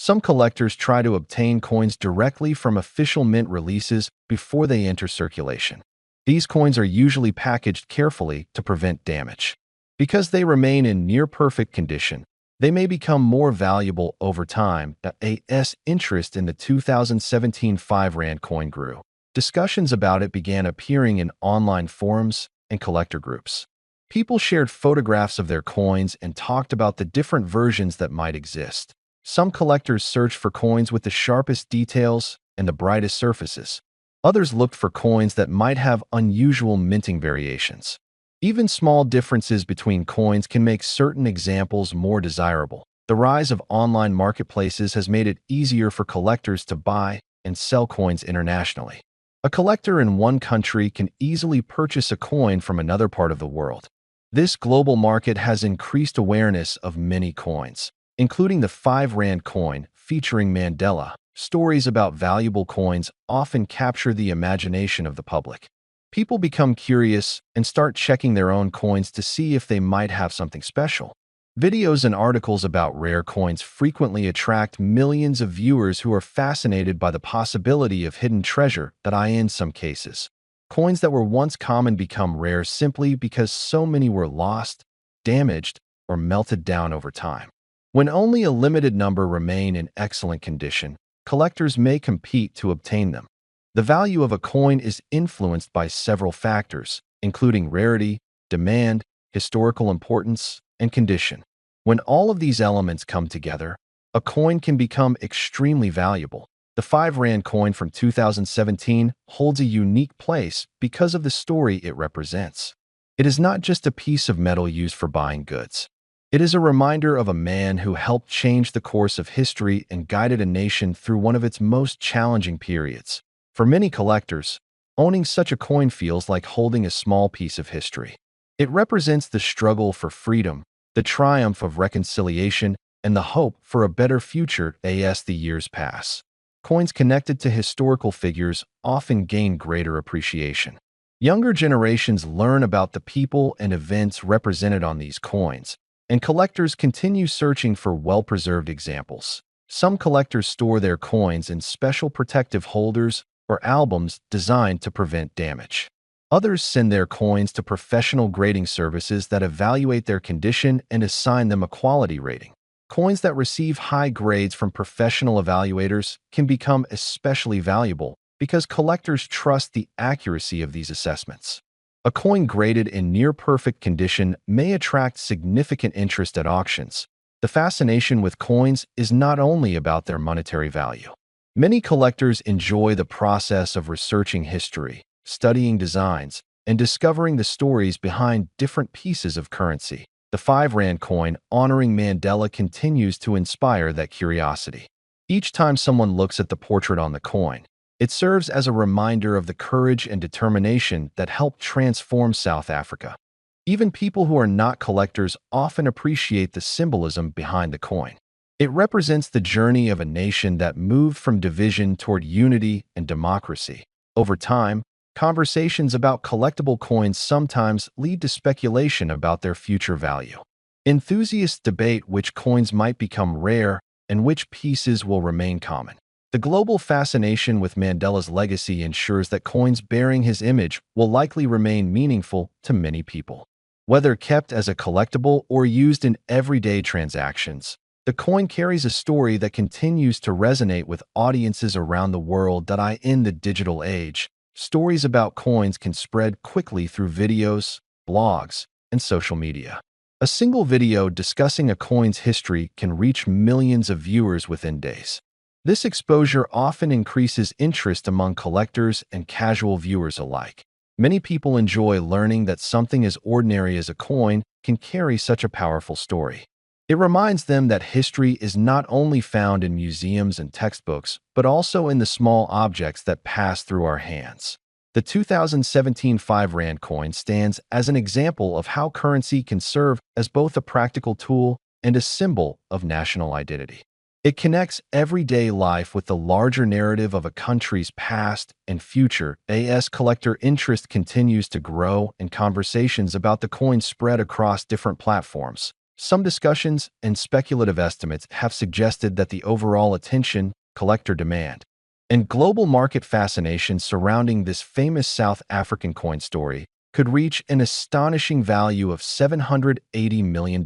Some collectors try to obtain coins directly from official mint releases before they enter circulation. These coins are usually packaged carefully to prevent damage. Because they remain in near-perfect condition, they may become more valuable over time. As interest in the 2017 5 Rand coin grew, discussions about it began appearing in online forums and collector groups. People shared photographs of their coins and talked about the different versions that might exist. Some collectors searched for coins with the sharpest details and the brightest surfaces. Others looked for coins that might have unusual minting variations. Even small differences between coins can make certain examples more desirable. The rise of online marketplaces has made it easier for collectors to buy and sell coins internationally. A collector in one country can easily purchase a coin from another part of the world. This global market has increased awareness of many coins, including the 5 Rand coin featuring Mandela. Stories about valuable coins often capture the imagination of the public. People become curious and start checking their own coins to see if they might have something special. Videos and articles about rare coins frequently attract millions of viewers who are fascinated by the possibility of hidden treasure in some cases. Coins that were once common become rare simply because so many were lost, damaged, or melted down over time. When only a limited number remain in excellent condition, collectors may compete to obtain them. The value of a coin is influenced by several factors, including rarity, demand, historical importance, and condition. When all of these elements come together, a coin can become extremely valuable. The 5 Rand coin from 2017 holds a unique place because of the story it represents. It is not just a piece of metal used for buying goods. It is a reminder of a man who helped change the course of history and guided a nation through one of its most challenging periods. For many collectors, owning such a coin feels like holding a small piece of history. It represents the struggle for freedom, the triumph of reconciliation, and the hope for a better future as the years pass. Coins connected to historical figures often gain greater appreciation. Younger generations learn about the people and events represented on these coins, and collectors continue searching for well-preserved examples. Some collectors store their coins in special protective holders or albums designed to prevent damage. Others send their coins to professional grading services that evaluate their condition and assign them a quality rating. Coins that receive high grades from professional evaluators can become especially valuable because collectors trust the accuracy of these assessments. A coin graded in near-perfect condition may attract significant interest at auctions. The fascination with coins is not only about their monetary value. Many collectors enjoy the process of researching history, studying designs, and discovering the stories behind different pieces of currency. The 5 Rand coin honoring Mandela continues to inspire that curiosity. Each time someone looks at the portrait on the coin, it serves as a reminder of the courage and determination that helped transform South Africa. Even people who are not collectors often appreciate the symbolism behind the coin. It represents the journey of a nation that moved from division toward unity and democracy. Over time, conversations about collectible coins sometimes lead to speculation about their future value. Enthusiasts debate which coins might become rare and which pieces will remain common. The global fascination with Mandela's legacy ensures that coins bearing his image will likely remain meaningful to many people. Whether kept as a collectible or used in everyday transactions, the coin carries a story that continues to resonate with audiences around the world. In the digital age, stories about coins can spread quickly through videos, blogs, and social media. A single video discussing a coin's history can reach millions of viewers within days. This exposure often increases interest among collectors and casual viewers alike. Many people enjoy learning that something as ordinary as a coin can carry such a powerful story. It reminds them that history is not only found in museums and textbooks, but also in the small objects that pass through our hands. The 2017 5 Rand coin stands as an example of how currency can serve as both a practical tool and a symbol of national identity. It connects everyday life with the larger narrative of a country's past and future. As collector interest continues to grow and conversations about the coin spread across different platforms, some discussions and speculative estimates have suggested that the overall attention, collector demand, and global market fascination surrounding this famous South African coin story could reach an astonishing value of $780 million.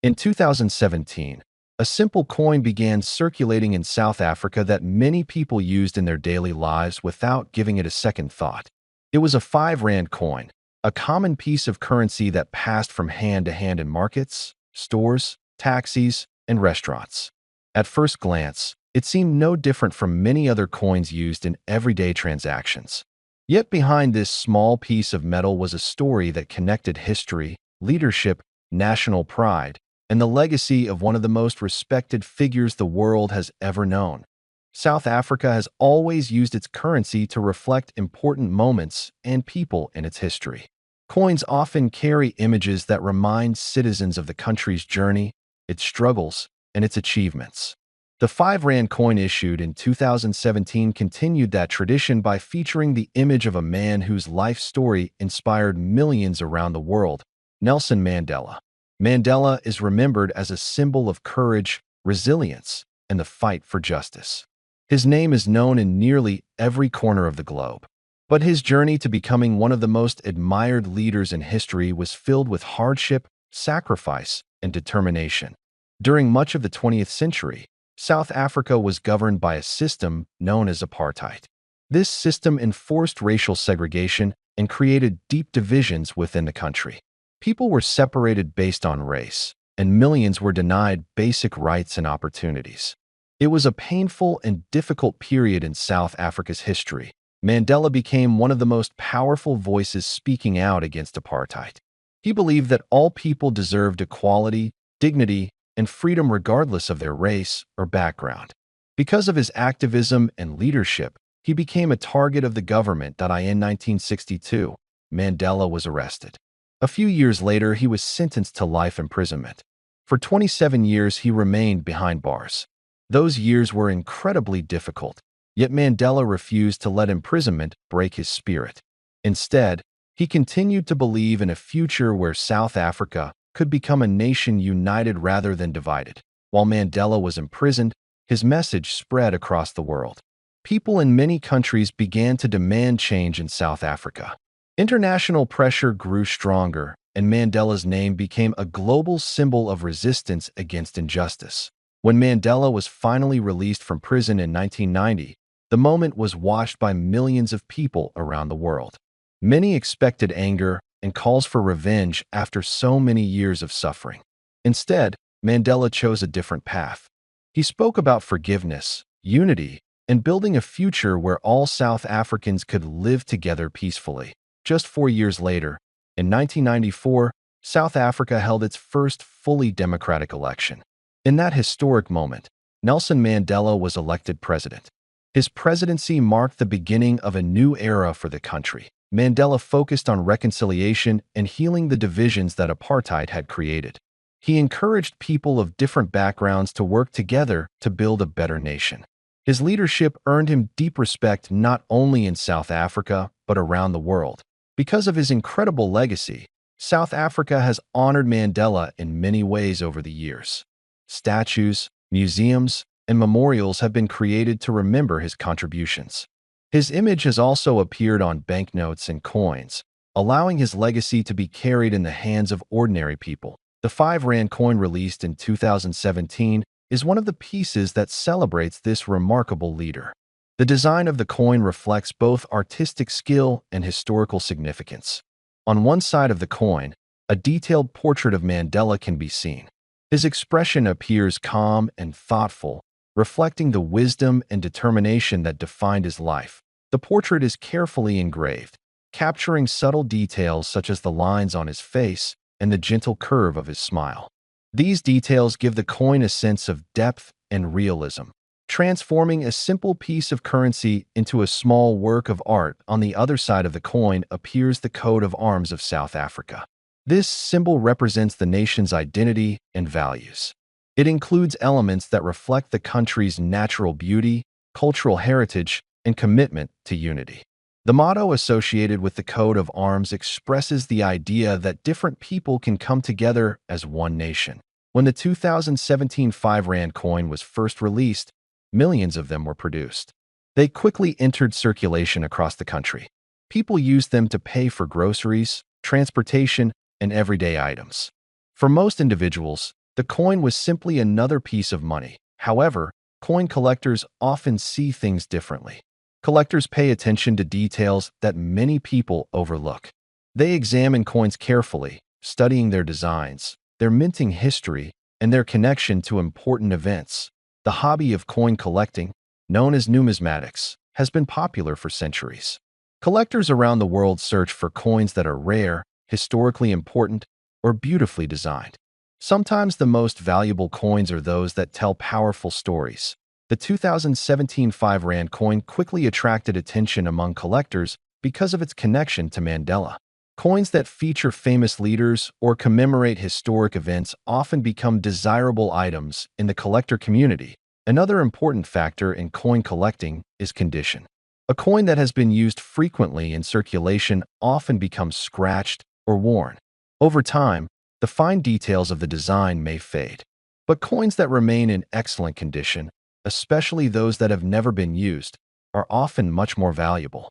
In 2017, a simple coin began circulating in South Africa that many people used in their daily lives without giving it a second thought. It was a 5 Rand coin, a common piece of currency that passed from hand to hand in markets, stores, taxis, and restaurants. At first glance, it seemed no different from many other coins used in everyday transactions. Yet behind this small piece of metal was a story that connected history, leadership, national pride, and the legacy of one of the most respected figures the world has ever known. South Africa has always used its currency to reflect important moments and people in its history. Coins often carry images that remind citizens of the country's journey, its struggles, and its achievements. The 5 Rand coin issued in 2017 continued that tradition by featuring the image of a man whose life story inspired millions around the world, Nelson Mandela. Mandela is remembered as a symbol of courage, resilience, and the fight for justice. His name is known in nearly every corner of the globe. But his journey to becoming one of the most admired leaders in history was filled with hardship, sacrifice, and determination. During much of the 20th century, South Africa was governed by a system known as apartheid. This system enforced racial segregation and created deep divisions within the country. People were separated based on race, and millions were denied basic rights and opportunities. It was a painful and difficult period in South Africa's history. Mandela became one of the most powerful voices speaking out against apartheid. He believed that all people deserved equality, dignity, and freedom regardless of their race or background. Because of his activism and leadership, he became a target of the government. In 1962, Mandela was arrested. A few years later, he was sentenced to life imprisonment. For 27 years, he remained behind bars. Those years were incredibly difficult, yet Mandela refused to let imprisonment break his spirit. Instead, he continued to believe in a future where South Africa could become a nation united rather than divided. While Mandela was imprisoned, his message spread across the world. People in many countries began to demand change in South Africa. International pressure grew stronger, and Mandela's name became a global symbol of resistance against injustice. When Mandela was finally released from prison in 1990, the moment was watched by millions of people around the world. Many expected anger and calls for revenge after so many years of suffering. Instead, Mandela chose a different path. He spoke about forgiveness, unity, and building a future where all South Africans could live together peacefully. Just 4 years later, in 1994, South Africa held its first fully democratic election. In that historic moment, Nelson Mandela was elected president. His presidency marked the beginning of a new era for the country. Mandela focused on reconciliation and healing the divisions that apartheid had created. He encouraged people of different backgrounds to work together to build a better nation. His leadership earned him deep respect not only in South Africa, but around the world. Because of his incredible legacy, South Africa has honored Mandela in many ways over the years. Statues, museums, and memorials have been created to remember his contributions. His image has also appeared on banknotes and coins, allowing his legacy to be carried in the hands of ordinary people. The 5 Rand coin released in 2017 is one of the pieces that celebrates this remarkable leader. The design of the coin reflects both artistic skill and historical significance. On one side of the coin, a detailed portrait of Mandela can be seen. His expression appears calm and thoughtful, reflecting the wisdom and determination that defined his life. The portrait is carefully engraved, capturing subtle details such as the lines on his face and the gentle curve of his smile. These details give the coin a sense of depth and realism, transforming a simple piece of currency into a small work of art. On the other side of the coin appears the coat of arms of South Africa. This symbol represents the nation's identity and values. It includes elements that reflect the country's natural beauty, cultural heritage, and commitment to unity. The motto associated with the coat of arms expresses the idea that different people can come together as one nation. When the 2017 5 Rand coin was first released, millions of them were produced. They quickly entered circulation across the country. People used them to pay for groceries, transportation, and everyday items. For most individuals, the coin was simply another piece of money. However, coin collectors often see things differently. Collectors pay attention to details that many people overlook. They examine coins carefully, studying their designs, their minting history, and their connection to important events. The hobby of coin collecting, known as numismatics, has been popular for centuries. Collectors around the world search for coins that are rare, historically important, or beautifully designed. Sometimes the most valuable coins are those that tell powerful stories. The 2017 5 Rand coin quickly attracted attention among collectors because of its connection to Mandela. Coins that feature famous leaders or commemorate historic events often become desirable items in the collector community. Another important factor in coin collecting is condition. A coin that has been used frequently in circulation often becomes scratched or worn. Over time, the fine details of the design may fade. But coins that remain in excellent condition, especially those that have never been used, are often much more valuable.